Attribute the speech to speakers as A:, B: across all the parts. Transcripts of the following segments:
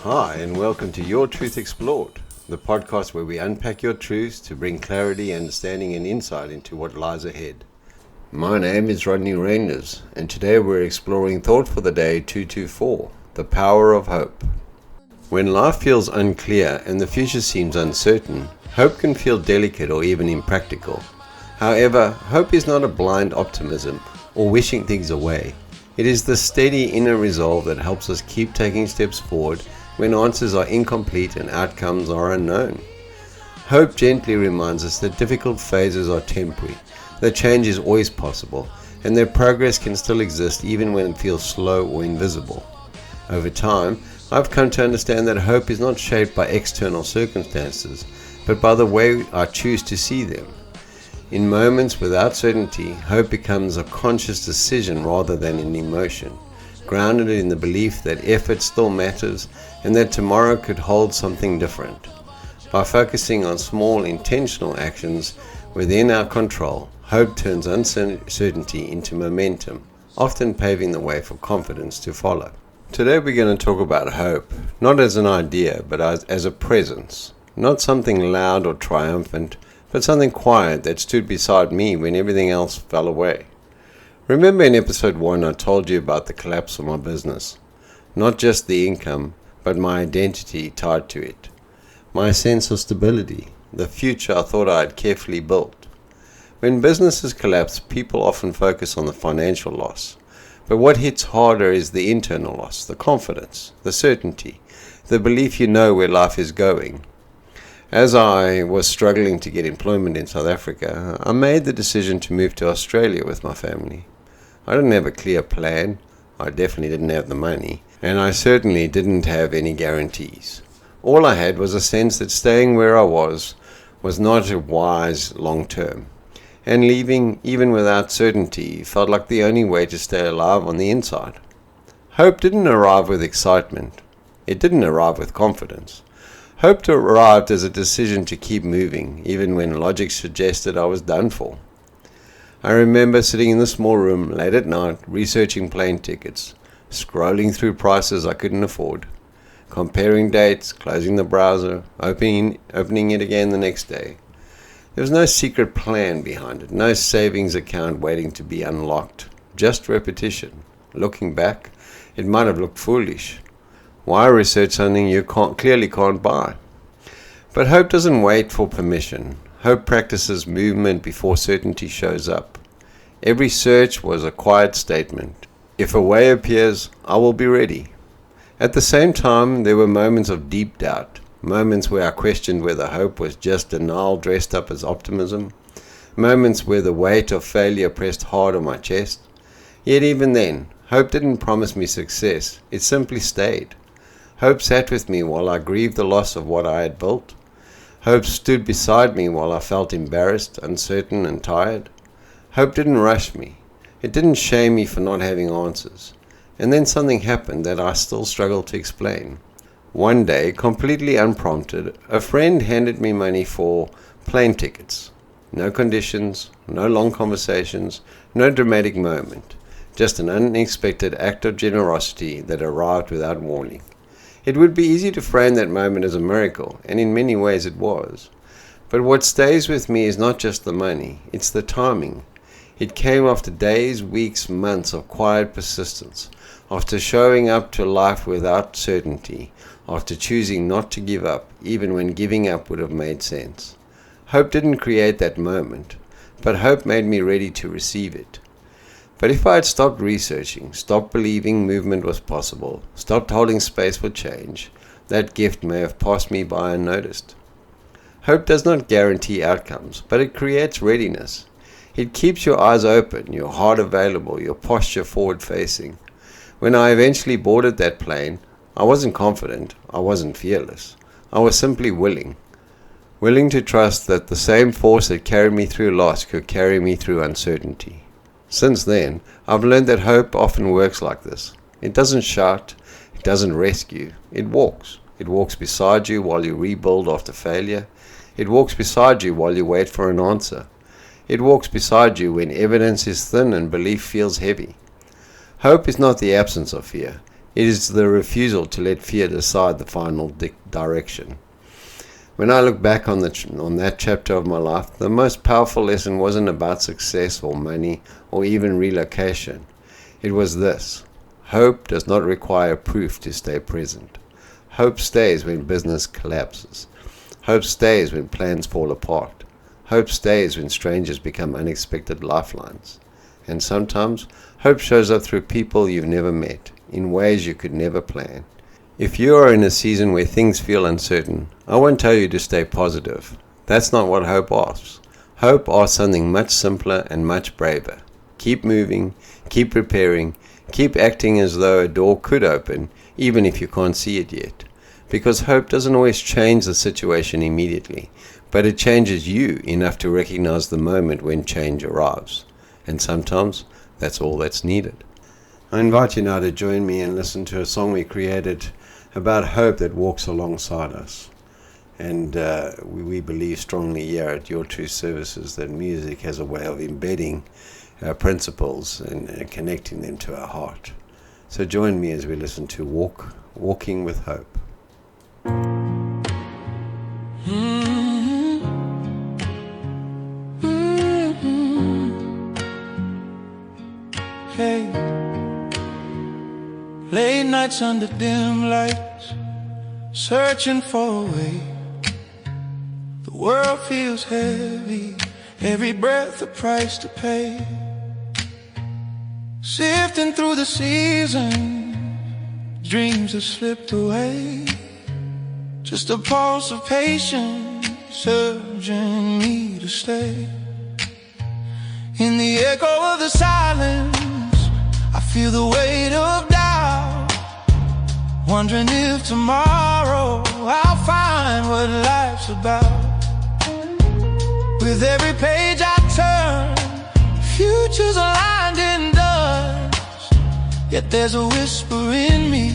A: Hi, and welcome to Your Truth Explored, the podcast where we unpack your truths to bring clarity, understanding, and insight into what lies ahead. My name is Rodney Reinders, and today we're exploring Thought for the Day 224, the power of hope. When life feels unclear and the future seems uncertain, hope can feel delicate or even impractical. However, hope is not a blind optimism or wishing things away. It is the steady inner resolve that helps us keep taking steps forward when answers are incomplete and outcomes are unknown. Hope gently reminds us that difficult phases are temporary, that change is always possible, and that progress can still exist even when it feels slow or invisible. Over time, I've come to understand that hope is not shaped by external circumstances, but by the way I choose to see them. In moments without certainty, hope becomes a conscious decision rather than an emotion, grounded in the belief that effort still matters and that tomorrow could hold something different. By focusing on small intentional actions within our control, hope turns uncertainty into momentum, often paving the way for confidence to follow. Today we're going to talk about hope, not as an idea, but as a presence. Not something loud or triumphant, but something quiet that stood beside me when everything else fell away. Remember in episode 1 I told you about the collapse of my business. Not just the income, but my identity tied to it. My sense of stability, the future I thought I had carefully built. When businesses collapse, people often focus on the financial loss. But what hits harder is the internal loss, the confidence, the certainty, the belief you know where life is going. As I was struggling to get employment in South Africa, I made the decision to move to Australia with my family. I didn't have a clear plan, I definitely didn't have the money, and I certainly didn't have any guarantees. All I had was a sense that staying where I was not wise long term, and leaving even without certainty felt like the only way to stay alive on the inside. Hope didn't arrive with excitement, it didn't arrive with confidence. Hope arrived as a decision to keep moving, even when logic suggested I was done for. I remember sitting in the small room late at night, researching plane tickets, scrolling through prices I couldn't afford, comparing dates, closing the browser, opening it again the next day. There was no secret plan behind it, no savings account waiting to be unlocked, just repetition. Looking back, it might have looked foolish. Why research something you clearly can't buy? But hope doesn't wait for permission. Hope practices movement before certainty shows up. Every search was a quiet statement. If a way appears, I will be ready. At the same time, there were moments of deep doubt, moments where I questioned whether hope was just denial dressed up as optimism, moments where the weight of failure pressed hard on my chest. Yet even then, hope didn't promise me success, it simply stayed. Hope sat with me while I grieved the loss of what I had built. Hope stood beside me while I felt embarrassed, uncertain, and tired. Hope didn't rush me. It didn't shame me for not having answers. And then something happened that I still struggle to explain. One day, completely unprompted, a friend handed me money for plane tickets. No conditions, no long conversations, no dramatic moment. Just an unexpected act of generosity that arrived without warning. It would be easy to frame that moment as a miracle, and in many ways it was. But what stays with me is not just the money, it's the timing. It came after days, weeks, months of quiet persistence, after showing up to life without certainty, after choosing not to give up, even when giving up would have made sense. Hope didn't create that moment, but hope made me ready to receive it. But if I had stopped researching, stopped believing movement was possible, stopped holding space for change, that gift may have passed me by unnoticed. Hope does not guarantee outcomes, but it creates readiness. It keeps your eyes open, your heart available, your posture forward-facing. When I eventually boarded that plane, I wasn't confident, I wasn't fearless. I was simply willing to trust that the same force that carried me through loss could carry me through uncertainty. Since then, I've learned that hope often works like this. It doesn't shout, it doesn't rescue, it walks. It walks beside you while you rebuild after failure. It walks beside you while you wait for an answer. It walks beside you when evidence is thin and belief feels heavy. Hope is not the absence of fear. It is the refusal to let fear decide the final direction. When I look back on that chapter of my life, the most powerful lesson wasn't about success or money or even relocation. It was this: hope does not require proof to stay present. Hope stays when business collapses. Hope stays when plans fall apart. Hope stays when strangers become unexpected lifelines. And sometimes, hope shows up through people you've never met, in ways you could never plan. If you are in a season where things feel uncertain, I won't tell you to stay positive. That's not what hope asks. Hope asks something much simpler and much braver. Keep moving, keep preparing, keep acting as though a door could open, even if you can't see it yet. Because hope doesn't always change the situation immediately, but it changes you enough to recognize the moment when change arrives. And sometimes, that's all that's needed. I invite you now to join me and listen to a song we created about hope that walks alongside us. And we believe strongly here at Your Truth Services that music has a way of embedding principles and connecting them to our heart. So join me as we listen to Walking with Hope.
B: Hey, late nights under dim lights, searching for a way. The world feels heavy, every breath a price to pay. Sifting through the seasons, dreams have slipped away. Just a pulse of patience, urging me to stay. In the echo of the silence, I feel the weight of doubt, wondering if tomorrow I'll find what life's about. With every page I turn, the future's aligned in dust, yet there's a whisper in me,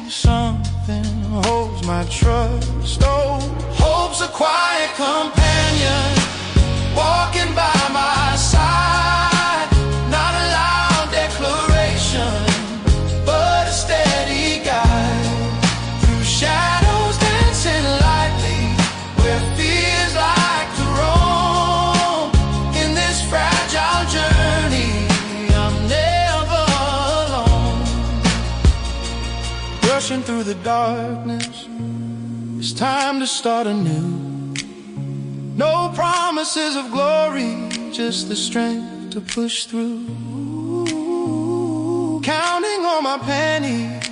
B: something holds my trust. Oh, hope's a quiet companion, walking by my side. Not a loud declaration, but a steady guide. Through shadows dancing lightly, where fears like to roam. In this fragile journey, I'm never alone. Rushing through the darkness, it's time to start anew. No promises of glory, just the strength to push through. Counting on my pennies,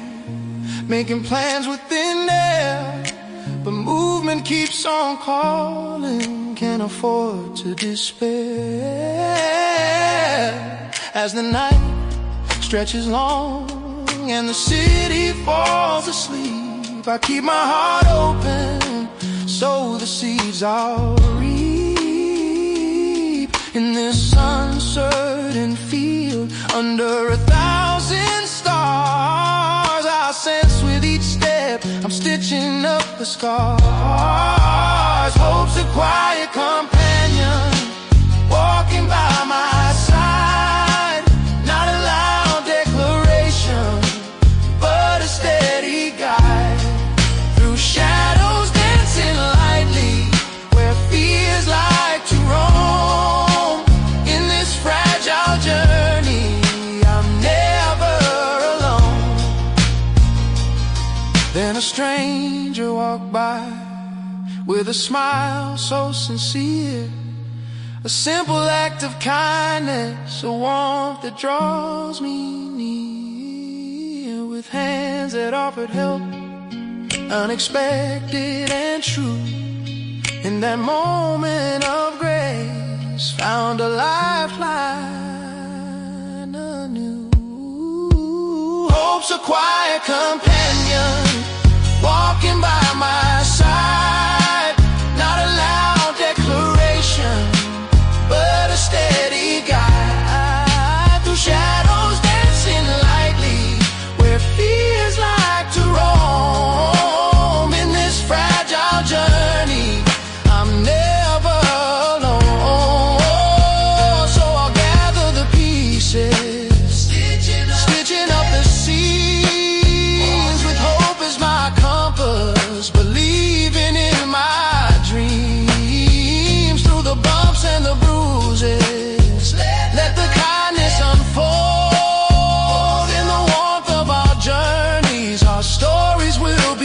B: making plans with thin air, but movement keeps on calling, can't afford to despair. As the night stretches long and the city falls asleep, I keep my heart open, sow the seeds I'll reap. In this uncertain field, under 1,000 stars, I'll sense with each step I'm stitching up the scars. Hope's a quiet companion, walking by my side. Not a loud declaration, but a steady guide. Through shadows dancing lightly, where fears like to roam. In this fragile journey, I'm never alone. Then a stranger walked by with a smile so sincere, a simple act of kindness, a warmth that draws me near. With hands that offered help, unexpected and true, in that moment of grace, found a lifeline anew. Hope's a quiet companion, walking by my side. Not a loud declaration, but a steady guide. Through shadows dancing lightly, where fears like to roam. In this fragile journey, I'm never alone. So I'll gather the pieces, stitching up the seams.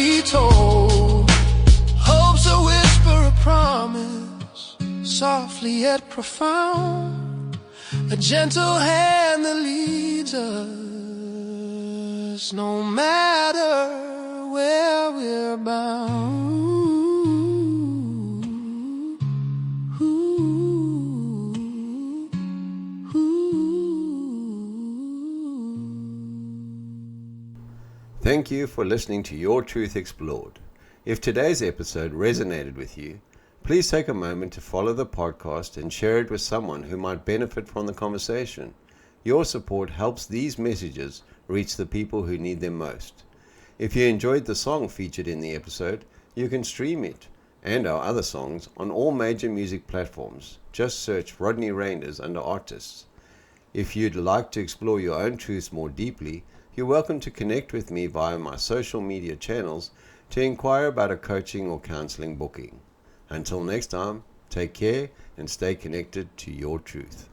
B: be told. Hope's a whisper, a promise, softly yet profound. A gentle hand that leads us, no matter where we're bound.
A: Thank you for listening to Your Truth Explored. If today's episode resonated with you, please take a moment to follow the podcast and share it with someone who might benefit from the conversation. Your support helps these messages reach the people who need them most. If you enjoyed the song featured in the episode, you can stream it and our other songs on all major music platforms. Just search Rodney Reinders under artists. If you'd like to explore your own truths more deeply, you're welcome to connect with me via my social media channels to inquire about a coaching or counseling booking. Until next time, take care and stay connected to your truth.